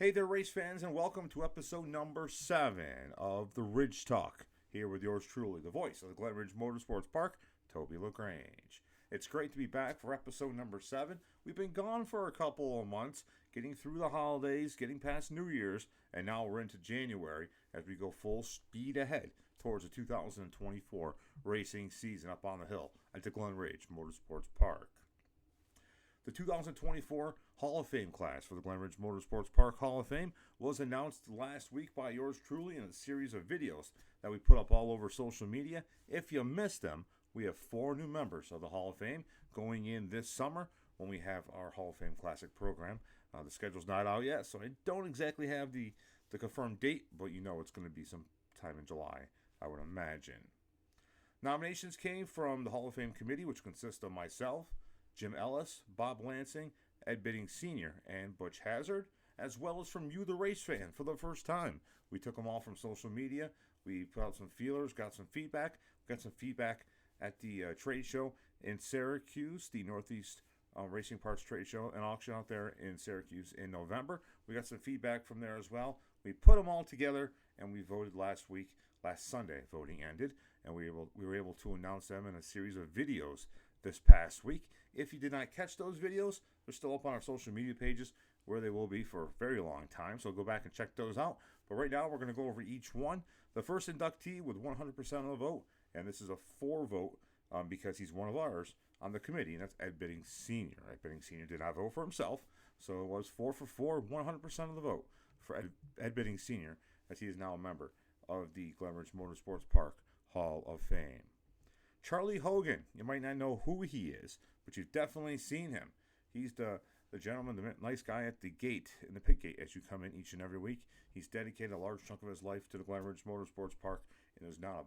Hey there, race fans, and welcome to episode number 7 of the Ridge Talk. Here with yours truly, the voice of the Glen Ridge Motorsports Park, Toby LaGrange. It's great to be back for episode number 7. We've been gone for a couple of months, getting through the holidays, getting past New Year's, and now we're into January as we go full speed ahead towards the 2024 racing season up on the hill at the Glen Ridge Motorsports Park. The 2024 Hall of Fame class for the Glen Ridge Motorsports Park Hall of Fame was announced last week by yours truly in a series of videos that we put up all over social media. If you missed them, we have 4 new members of the Hall of Fame going in this summer when we have our Hall of Fame Classic program. The schedule's not out yet, so I don't exactly have the confirmed date, but you know it's going to be some time in July, I would imagine. Nominations came from the Hall of Fame committee, which consists of myself, Jim Ellis, Bob Lansing, Ed Bidding Sr., and Butch Hazard, as well as from you, the race fan, for the first time. We took them all from social media. We put out some feelers, got some feedback. We got some feedback at the trade show in Syracuse, the Northeast Racing Parts Trade Show and auction out there in Syracuse in November. We got some feedback from there as well. We put them all together, and we voted last Sunday. Voting ended, and we were able to announce them in a series of videos this past week. If you did not catch those videos, they're still up on our social media pages where they will be for a very long time. So go back and check those out. But right now we're going to go over each one. The first inductee with 100% of the vote, and this is a 4 vote because he's one of ours on the committee, and that's Ed Bidding Sr. Ed Bidding Sr. did not vote for himself, so it was 4 for 4, 100% of the vote for Ed Bidding Sr., as he is now a member of the Glen Ridge Motorsports Park Hall of Fame. Charlie Hogan, you might not know who he is, but you've definitely seen him. He's the gentleman, the nice guy at the gate, in the pit gate, as you come in each and every week. He's dedicated a large chunk of his life to the Glen Ridge Motorsports Park, and there's not a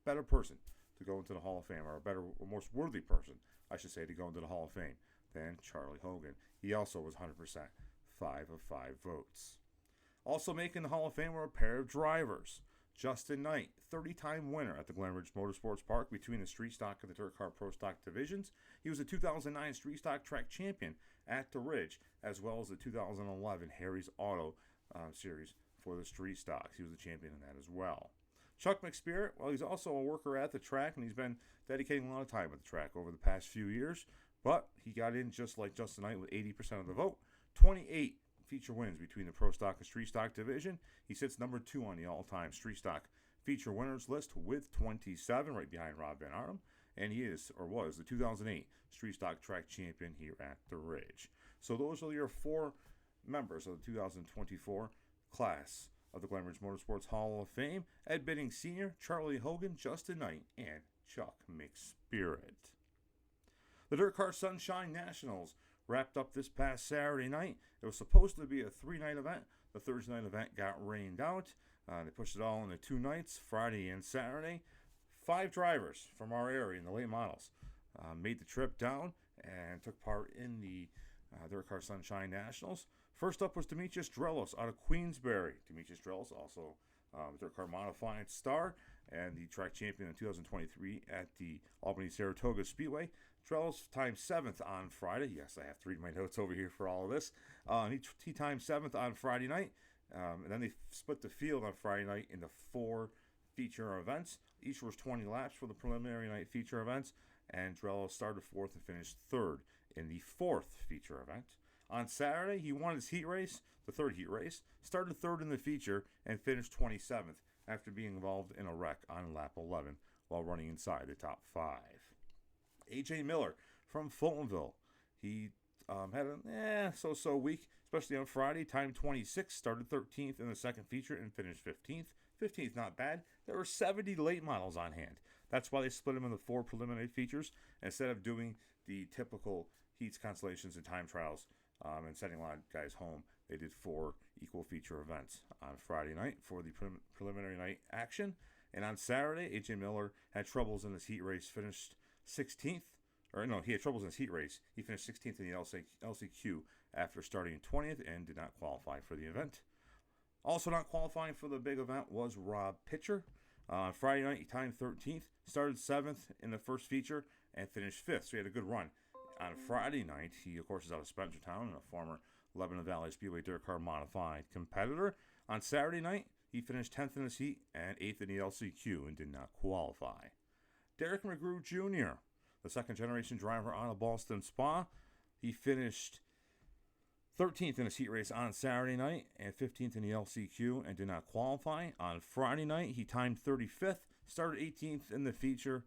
better person to go into the Hall of Fame, or a most worthy person, I should say, to go into the Hall of Fame than Charlie Hogan. He also was 100%, 5 of 5 votes. Also making the Hall of Fame were a pair of drivers. Justin Knight, 30-time winner at the Glen Ridge Motorsports Park between the Street Stock and the DIRTcar Pro Stock divisions. He was a 2009 Street Stock track champion at the Ridge, as well as the 2011 Harry's Auto Series for the Street Stocks. He was the champion in that as well. Chuck McSpirit, well, he's also a worker at the track, and he's been dedicating a lot of time at the track over the past few years, but he got in just like Justin Knight with 80% of the vote. 28 feature wins between the Pro Stock and Street Stock division. He sits number 2 on the all-time Street Stock feature winners list with 27, right behind Rob Van Arnhem, and he is, or was, the 2008 Street Stock track champion here at the Ridge. So those are your 4 members of the 2024 class of the Glen Ridge Motorsports Hall of Fame: Ed Bidding Sr., Charlie Hogan, Justin Knight, and Chuck McSpirit. The DIRTcar Sunshine Nationals wrapped up this past Saturday night. It was supposed to be a 3-night event. The Thursday night event got rained out. They pushed it all into 2 nights, Friday and Saturday. 5 drivers from our area in the late models made the trip down and took part in the DIRTcar Sunshine Nationals. First up was Demetrius Drelos out of Queensbury. Demetrius Drelos, also DIRTcar Modified star and the track champion in 2023 at the Albany-Saratoga Speedway. Drelos timed 7th on Friday. Yes, I have to read my notes over here for all of this. He timed 7th on Friday night, and then they split the field on Friday night into 4 feature events. Each was 20 laps for the preliminary night feature events, and Drelos started 4th and finished 3rd in the 4th feature event. On Saturday, he won his heat race, the 3rd heat race, started 3rd in the feature, and finished 27th after being involved in a wreck on lap 11 while running inside the top 5. A.J. Miller from Fultonville. He had a so-so week, especially on Friday. Time 26, started 13th in the 2nd feature and finished 15th. 15th, not bad. There were 70 late models on hand. That's why they split them into 4 preliminary features instead of doing the typical heats, consolations, and time trials and sending a lot of guys home. They did 4 equal feature events on Friday night for the preliminary night action. And on Saturday, A.J. Miller had troubles in his heat race, finished 16th. He had troubles in his heat race. He finished 16th in the LCQ after starting 20th and did not qualify for the event. Also not qualifying for the big event was Rob Pitcher. On Friday night, he timed 13th, started 7th in the first feature, and finished 5th, so he had a good run. On Friday night, he, of course, is out of Spencertown and a former Lebanon Valley Speedway Dirt Car Modified competitor. On Saturday night, he finished 10th in his heat and 8th in the LCQ and did not qualify. Derek McGrew Jr., the second-generation driver out of Boston Spa, he finished 13th in his heat race on Saturday night and 15th in the LCQ and did not qualify. On Friday night, he timed 35th, started 18th in the feature,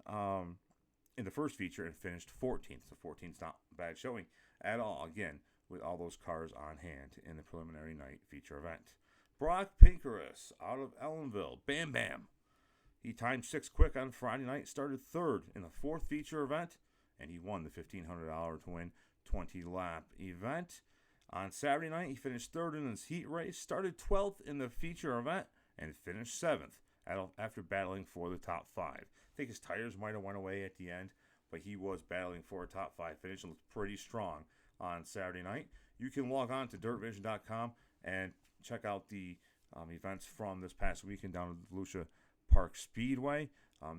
in the first feature, and finished 14th. So 14th's not a bad showing at all, again, with all those cars on hand in the preliminary night feature event. Brock Pinkerus out of Ellenville, Bam Bam. He timed 6th quick on Friday night, started 3rd in the 4th feature event, and he won the $1,500 to win 20-lap event. On Saturday night, he finished 3rd in his heat race, started 12th in the feature event, and finished 7th after battling for the top 5. I think his tires might have went away at the end, but he was battling for a top 5 finish and looked pretty strong on Saturday night. You can log on to DIRTvision.com and check out the events from this past weekend down at the Volusia Park Speedway.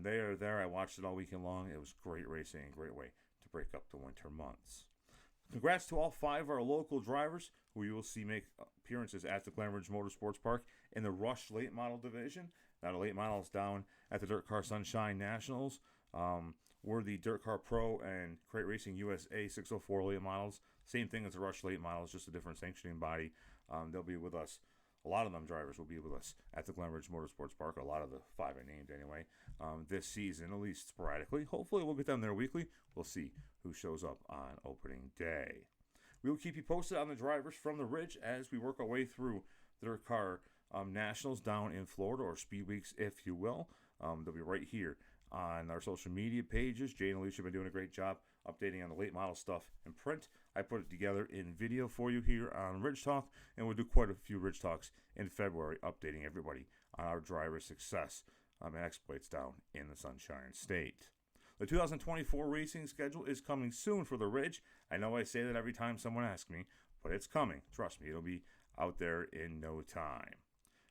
They are there. I watched it all weekend long. It was great racing, a great way to break up the winter months. Congrats to all 5 of our local drivers who you will see make appearances at the Glen Ridge Motorsports Park in the Rush Late Model Division. Now the late models down at the DIRTcar Sunshine Nationals were the DIRTcar Pro and Crate Racing USA 604 late models. Same thing as the Rush Late models, just a different sanctioning body. They'll be with us. A lot of them drivers will be with us at the Glen Ridge Motorsports Park. A lot of the 5 I named anyway. This season, at least sporadically. Hopefully we'll get them there weekly. We'll see who shows up on opening day. We will keep you posted on the drivers from the Ridge as we work our way through the DIRTcar Nationals down in Florida, or Speed Weeks, if you will. They'll be right here on our social media pages. Jay and Alicia have been doing a great job updating on the late model stuff in print. I put it together in video for you here on Ridge Talk, and we'll do quite a few Ridge Talks in February, updating everybody on our driver success and exploits down in the Sunshine State. The 2024 racing schedule is coming soon for the Ridge. I know I say that every time someone asks me, but it's coming. Trust me, it'll be out there in no time.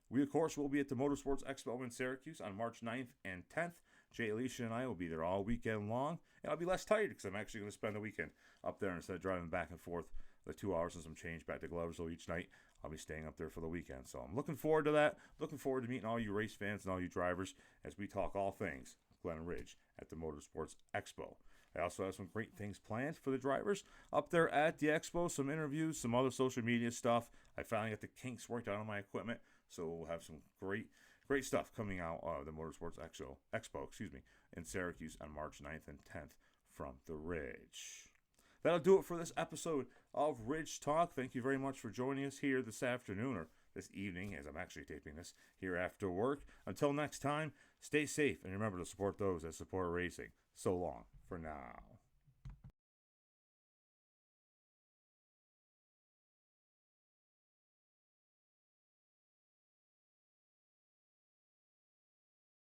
We, of course, will be at the Motorsports Expo in Syracuse on March 9th and 10th. Jay, Alicia, and I will be there all weekend long. And I'll be less tired because I'm actually going to spend the weekend up there instead of driving back and forth the 2 hours and some change back to Gloversville each night. I'll be staying up there for the weekend. So I'm looking forward to that. Looking forward to meeting all you race fans and all you drivers as we talk all things Glen Ridge at the Motorsports Expo. I also have some great things planned for the drivers up there at the Expo. Some interviews, some other social media stuff. I finally got the kinks worked out on my equipment. So we'll have some great stuff coming out of the Motorsports Expo in Syracuse on March 9th and 10th from the Ridge. That'll do it for this episode of Ridge Talk. Thank you very much for joining us here this afternoon, or this evening, as I'm actually taping this here after work. Until next time, stay safe and remember to support those that support racing. So long for now.